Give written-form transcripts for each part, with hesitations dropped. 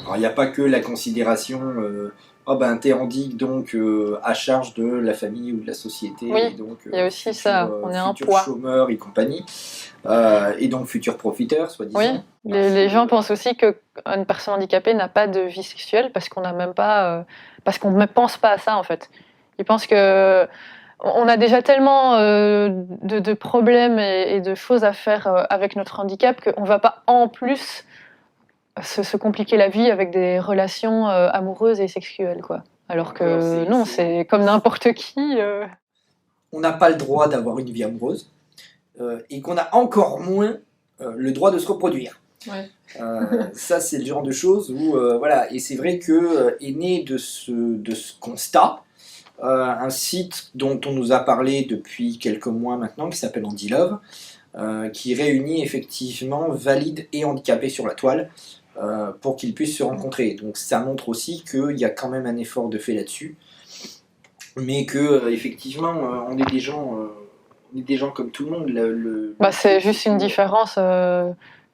Alors il n'y a pas que la considération oh ben t'es handic donc à charge de la famille ou de la société Oui, et donc il y a aussi ça, on est un poids. chômeur et compagnie et donc futur profiteur Oui, soi-disant. les gens pensent aussi qu'une personne handicapée n'a pas de vie sexuelle parce qu'on n'a même pas, parce qu'on ne pense pas à ça en fait. Ils pensent que on a déjà tellement de problèmes et de choses à faire avec notre handicap qu'on ne va pas en plus se compliquer la vie avec des relations amoureuses et sexuelles, quoi. Alors que non, c'est comme n'importe qui. On n'a pas le droit d'avoir une vie amoureuse et qu'on a encore moins le droit de se reproduire. Ouais. Ça, c'est le genre de choses où, voilà, et c'est vrai que est né de ce constat un site dont on nous a parlé depuis quelques mois maintenant, qui s'appelle Andy Love, qui réunit effectivement valides et handicapés sur la toile pour qu'ils puissent se rencontrer. Donc ça montre aussi qu'il y a quand même un effort de fait là-dessus, mais que effectivement on est des gens comme tout le monde. C'est juste une différence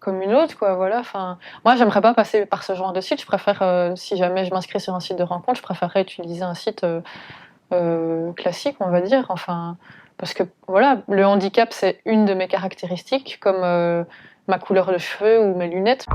comme une autre, quoi. Voilà. Enfin, moi, j'aimerais pas passer par ce genre de site. Je préfère, si jamais je m'inscris sur un site de rencontre, je préférerais utiliser un site classique, on va dire. Enfin, parce que voilà, le handicap, c'est une de mes caractéristiques, comme ma couleur de cheveux ou mes lunettes.